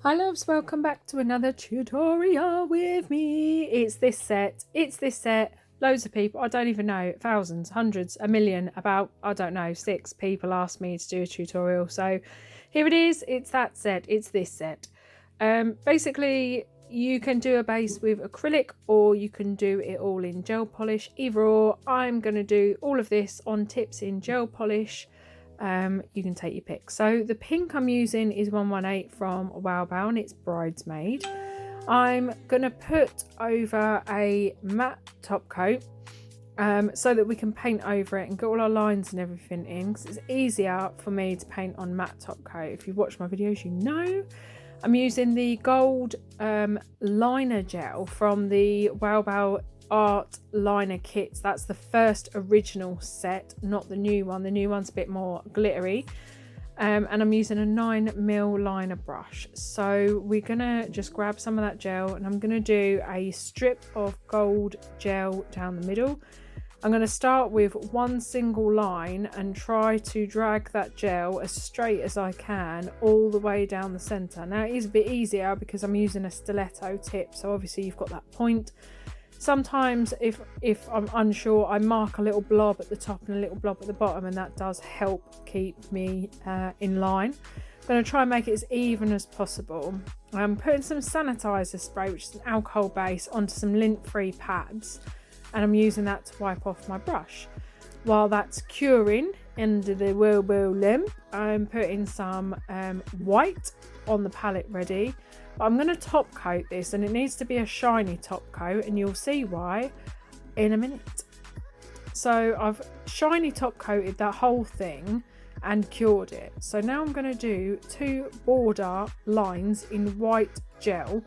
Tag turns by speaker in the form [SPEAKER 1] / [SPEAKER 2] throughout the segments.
[SPEAKER 1] Hi loves, welcome back to another tutorial with me. It's this set, loads of people, I don't even know, thousands, hundreds, a million, about, I don't know, 6 people asked me to do a tutorial. So here it is, it's that set, it's this set. Basically, you can do a base with acrylic or you can do it all in gel polish, either or. I'm going to do all of this on tips in gel polish. You can take your pick. So the pink I'm using is 118 from wowbao and it's Bridesmaid. I'm going to put over a matte top coat so that we can paint over it and get all our lines and everything in, because it's easier for me to paint on matte top coat. If you've watched my videos, you know I'm using the gold liner gel from the wowbao art liner kits. That's the first original set, not the new one. The new one's a bit more glittery, and I'm using a 9mm liner brush. So we're gonna just grab some of that gel and I'm gonna do a strip of gold gel down the middle. I'm going to start with one single line and try to drag that gel as straight as I can all the way down the center. Now it is a bit easier because I'm using a stiletto tip, so obviously you've got that point. Sometimes if I'm unsure, I mark a little blob at the top and a little blob at the bottom, and that does help keep me in line. I'm going to try and make it as even as possible. I'm putting some sanitizer spray, which is an alcohol base, onto some lint-free pads, and I'm using that to wipe off my brush. While that's curing under the wowbao lamp, I'm putting some white on the palette ready. But I'm going to top coat this, and it needs to be a shiny top coat, and you'll see why in a minute. So I've shiny top coated that whole thing and cured it. So now I'm going to do 2 border lines in white gel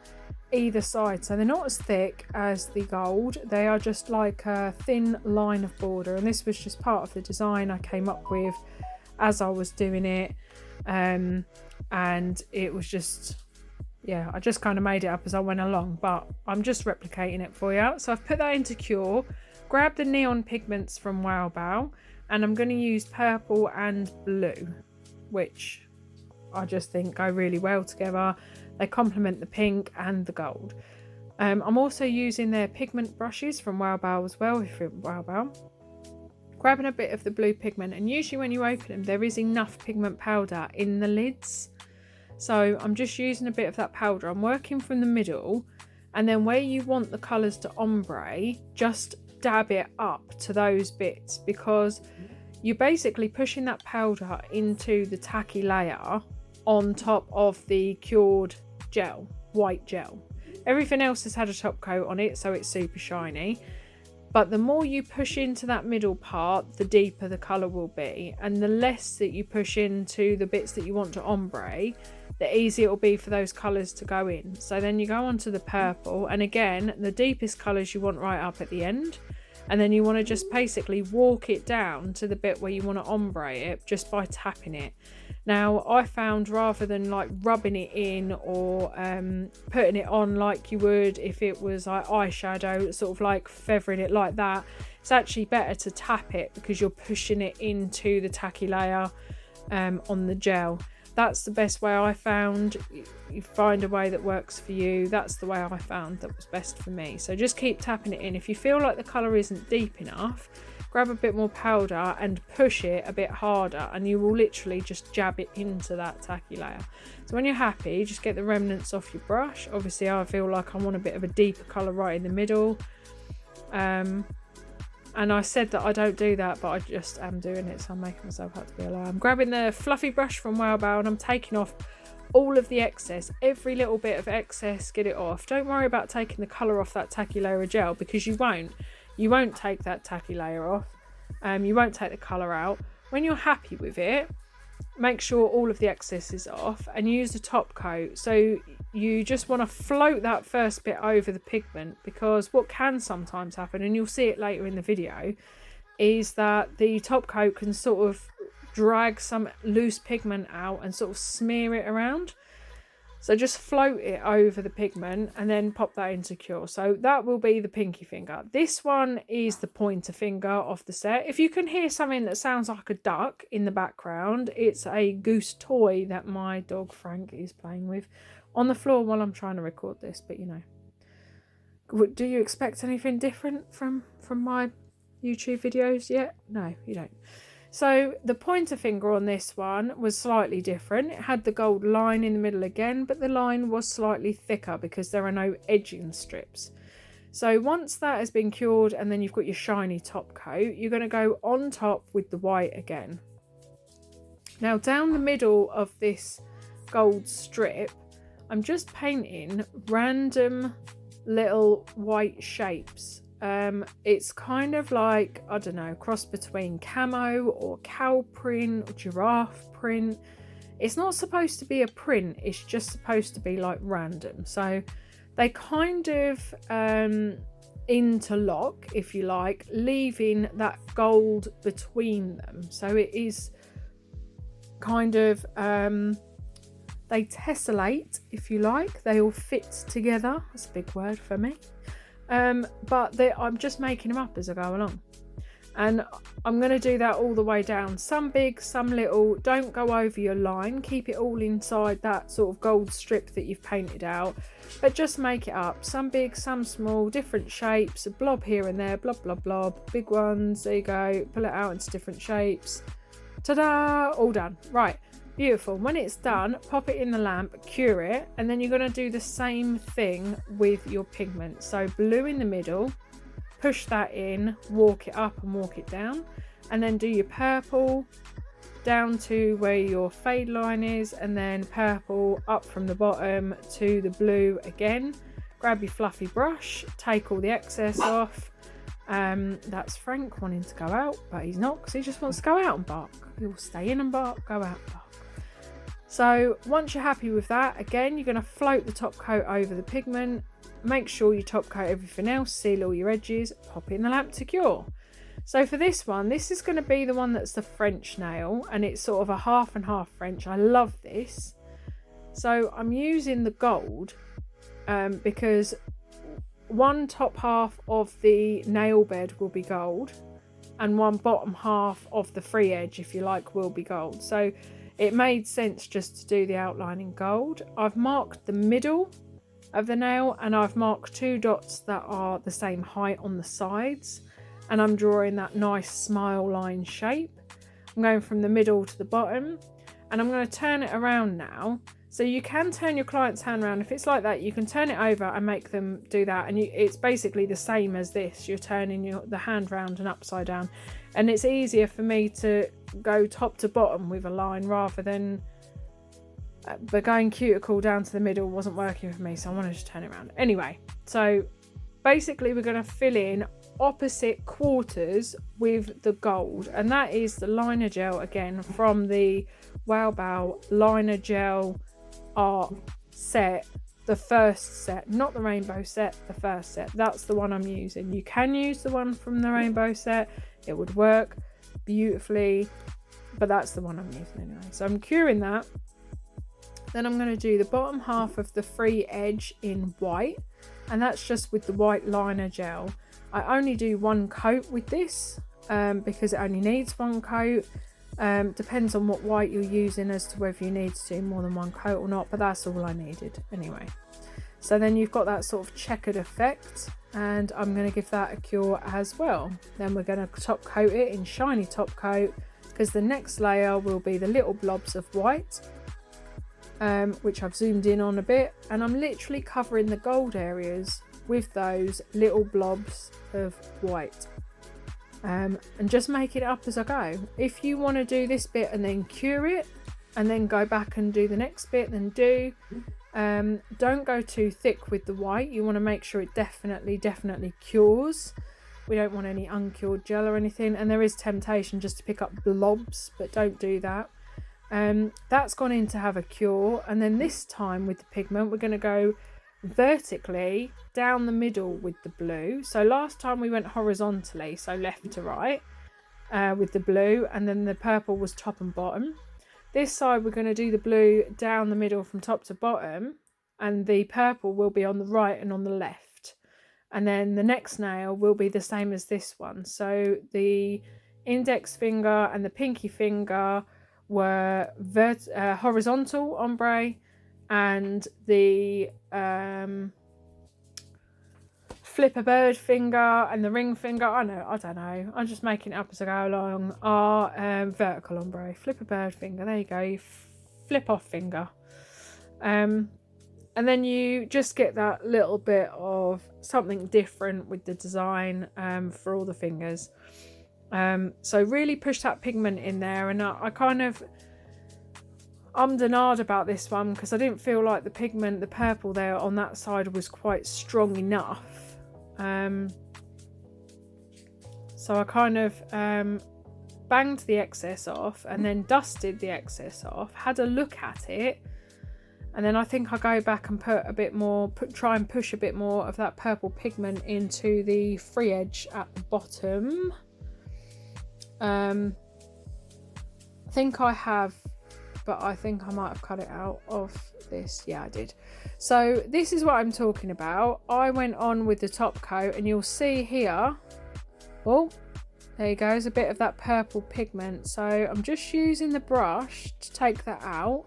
[SPEAKER 1] either side, so they're not as thick as the gold, they are just like a thin line of border, and this was just part of the design I came up with as I was doing it, and it was just, yeah, I just kind of made it up as I went along, but I'm just replicating it for you. So I've put that into cure, grabbed the neon pigments from wowbao, and I'm going to use purple and blue, which I just think go really well together. They complement the pink and the gold. I'm also using their pigment brushes from wowbao as well, if you're wowbao. Grabbing a bit of the blue pigment, and usually when you open them there is enough pigment powder in the lids. So I'm just using a bit of that powder. I'm working from the middle, and then where you want the colours to ombre, just dab it up to those bits, because you're basically pushing that powder into the tacky layer on top of the cured gel, white gel. Everything else has had a top coat on it, so it's super shiny, but the more you push into that middle part, the deeper the colour will be, and the less that you push into the bits that you want to ombre, the easier it will be for those colours to go in. So then you go on to the purple, and again the deepest colours you want right up at the end, and then you want to just basically walk it down to the bit where you want to ombre it just by tapping it. Now I found, rather than like rubbing it in or putting it on like you would if it was like eyeshadow, sort of like feathering it like that, it's actually better to tap it because you're pushing it into the tacky layer on the gel. That's the best way I found. You find a way that works for you. That's the way I found that was best for me. So just keep tapping it in. If you feel like the colour isn't deep enough, grab a bit more powder and push it a bit harder, and you will literally just jab it into that tacky layer. So when you're happy, just get the remnants off your brush. Obviously I feel like I want a bit of a deeper colour right in the middle, and I said that I don't do that, but I just am doing it, so I'm making myself out to be a liar. I'm grabbing the fluffy brush from wowbao and I'm taking off all of the excess, every little bit of excess, get it off. Don't worry about taking the colour off that tacky layer of gel, because you won't take that tacky layer off, you won't take the colour out. When you're happy with it, make sure all of the excess is off and use a top coat. So you just want to float that first bit over the pigment, because what can sometimes happen, and you'll see it later in the video, is that the top coat can sort of drag some loose pigment out and sort of smear it around. So just float it over the pigment and then pop that into cure. So that will be the pinky finger. This one is the pointer finger of the set. If you can hear something that sounds like a duck in the background, it's a goose toy that my dog Frank is playing with on the floor while I'm trying to record this, but you know. Do you expect anything different from my YouTube videos yet? No, you don't. So the pointer finger on this one was slightly different. It had the gold line in the middle again, but the line was slightly thicker because there are no edging strips. So once that has been cured and then you've got your shiny top coat, you're going to go on top with the white again. Now down the middle of this gold strip, I'm just painting random little white shapes. It's kind of like, I don't know, cross between camo or cow print or giraffe print. It's not supposed to be a print, it's just supposed to be like random. So they kind of interlock, if you like, leaving that gold between them. So it is kind of they tessellate, if you like. They all fit together. That's a big word for me. But I'm just making them up as I go along. And I'm going to do that all the way down. Some big, some little. Don't go over your line. Keep it all inside that sort of gold strip that you've painted out. But just make it up. Some big, some small, different shapes. A blob here and there. Blob, blob, blob. Big ones. There you go. Pull it out into different shapes. Ta-da! All done. Right. Beautiful. When it's done, pop it in the lamp, cure it, and then you're going to do the same thing with your pigment. So blue in the middle, push that in, walk it up and walk it down, and then do your purple down to where your fade line is, and then purple up from the bottom to the blue again. Grab your fluffy brush, take all the excess off. That's Frank wanting to go out, but he's not, because he just wants to go out and bark. He will stay in and bark, go out and bark. So once you're happy with that, again, you're going to float the top coat over the pigment. Make sure you top coat everything else, seal all your edges, pop it in the lamp to cure. So for this one, this is going to be the one that's the French nail, and it's sort of a half and half French. I love this. So I'm using the gold because one top half of the nail bed will be gold, and one bottom half of the free edge, if you like, will be gold. So it made sense just to do the outline in gold. I've marked the middle of the nail, and I've marked 2 dots that are the same height on the sides, and I'm drawing that nice smile line shape. I'm going from the middle to the bottom, and I'm going to turn it around now. So you can turn your client's hand around. If it's like that, you can turn it over and make them do that. And it's basically the same as this. You're turning the hand round and upside down. And it's easier for me to go top to bottom with a line rather than... but going cuticle down to the middle wasn't working for me, so I wanted to turn it around. Anyway, so basically we're going to fill in opposite quarters with the gold. And that is the liner gel again from the wowbao liner gel art set, the first set, not the rainbow set, the first set. That's the one I'm using. You can use the one from the rainbow set, it would work beautifully, but that's the one I'm using anyway. So I'm curing that. Then I'm going to do the bottom half of the free edge in white, and that's just with the white liner gel. I only do one coat with this because it only needs one coat. Depends on what white you're using as to whether you need to do more than one coat or not, but that's all I needed anyway. So then you've got that sort of checkered effect, and I'm going to give that a cure as well. Then we're going to top coat it in shiny top coat, because the next layer will be the little blobs of white, which I've zoomed in on a bit, and I'm literally covering the gold areas with those little blobs of white. And just make it up as I go. If you want to do this bit and then cure it and then go back and do the next bit, then do. Don't go too thick with the white. You want to make sure it definitely cures. We don't want any uncured gel or anything, and there is temptation just to pick up blobs, but don't do that. That's gone in to have a cure, and then this time with the pigment we're going to go vertically down the middle with the blue. So last time we went horizontally, so left to right, with the blue, and then the purple was top and bottom. This side we're going to do the blue down the middle from top to bottom, and the purple will be on the right and on the left. And then the next nail will be the same as this one. So the index finger and the pinky finger were horizontal ombre, and the flip a bird finger and the ring finger, I don't know, I'm just making it up as I go along, are vertical ombre. Flip a bird finger, there you go, flip off finger. And then you just get that little bit of something different with the design for all the fingers. So really push that pigment in there, and I kind of ummed and ahed about this one because I didn't feel like the pigment, the purple there on that side, was quite strong enough. So I kind of banged the excess off and then dusted the excess off, had a look at it, and then I think I go back and put a bit more, try and push a bit more of that purple pigment into the free edge at the bottom. I think I have, but I think I might have cut it out of this. Yeah, I did. So this is what I'm talking about. I went on with the top coat, and you'll see here, oh, there you go, there's a bit of that purple pigment. So I'm just using the brush to take that out,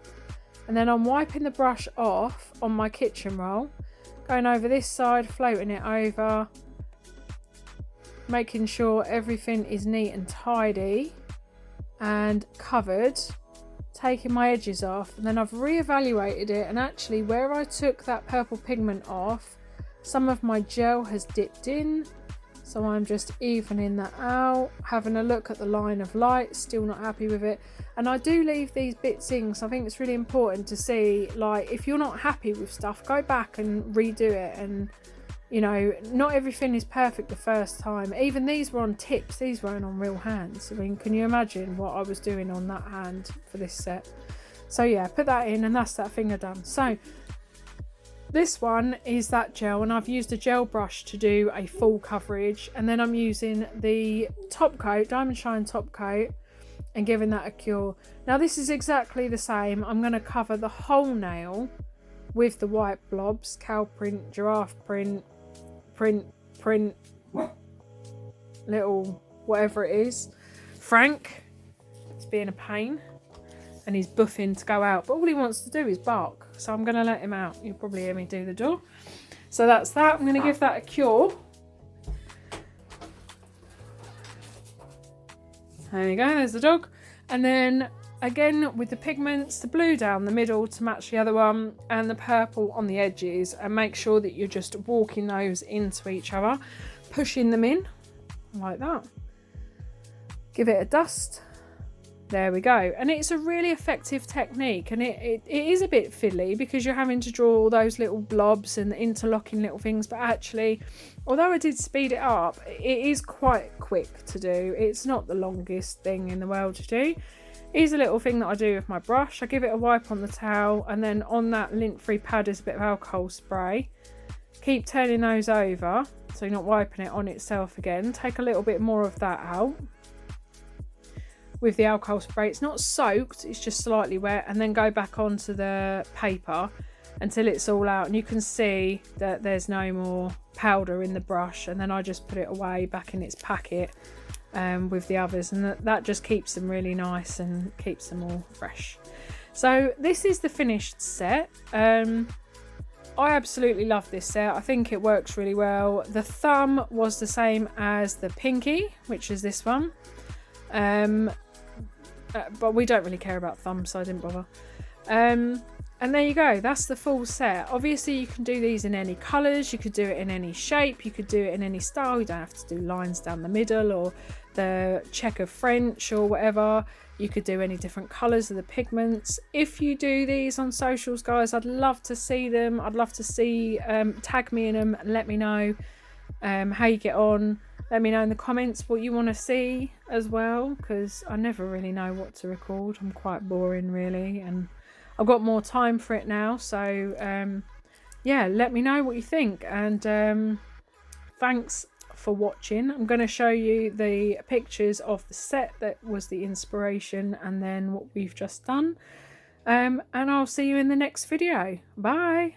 [SPEAKER 1] and then I'm wiping the brush off on my kitchen roll, going over this side, floating it over, making sure everything is neat and tidy and covered, taking my edges off, and then I've re-evaluated it, and actually where I took that purple pigment off, some of my gel has dipped in, so I'm just evening that out, having a look at the line of light, still not happy with it. And I do leave these bits in, so I think it's really important to see, like, if you're not happy with stuff, go back and redo it. And you know, not everything is perfect the first time. Even these were on tips, these weren't on real hands. I mean, can you imagine what I was doing on that hand for this set? So yeah, put that in, and that's that finger done. So this one is that gel, and I've used a gel brush to do a full coverage, and then I'm using the top coat, Diamond Shine top coat, and giving that a cure. Now this is exactly the same. I'm going to cover the whole nail with the white blobs, cow print, giraffe print, print, little whatever it is. Frank is being a pain, and he's buffing to go out, but all he wants to do is bark, so I'm going to let him out. You'll probably hear me do the door. So that's that. I'm going to give that a cure. There you go, there's the dog. And then again with the pigments, the blue down the middle to match the other one, and the purple on the edges, and make sure that you're just walking those into each other, pushing them in like that. Give it a dust. There we go. And it's a really effective technique, and it is a bit fiddly because you're having to draw all those little blobs and interlocking little things, but actually, although I did speed it up, it is quite quick to do. It's not the longest thing in the world to do. Here's a little thing that I do with my brush. I give it a wipe on the towel, and then on that lint-free pad is a bit of alcohol spray. Keep turning those over so you're not wiping it on itself again. Take a little bit more of that out with the alcohol spray. It's not soaked, it's just slightly wet, and then go back onto the paper until it's all out, and you can see that there's no more powder in the brush, and then I just put it away back in its packet with the others, and that just keeps them really nice and keeps them all fresh. So this is the finished set. I absolutely love this set. I think it works really well. The thumb was the same as the pinky, which is this one, but we don't really care about thumbs, so I didn't bother. And there you go, that's the full set. Obviously you can do these in any colours, you could do it in any shape, you could do it in any style. You don't have to do lines down the middle or the checker French or whatever. You could do any different colours of the pigments. If you do these on socials, guys, I'd love to see them. I'd love to see, tag me in them and let me know how you get on. Let me know in the comments what you want to see as well, because I never really know what to record. I'm quite boring really, and I've got more time for it now. So yeah, let me know what you think, and thanks for watching. I'm going to show you the pictures of the set that was the inspiration, and then what we've just done, and I'll see you in the next video. Bye.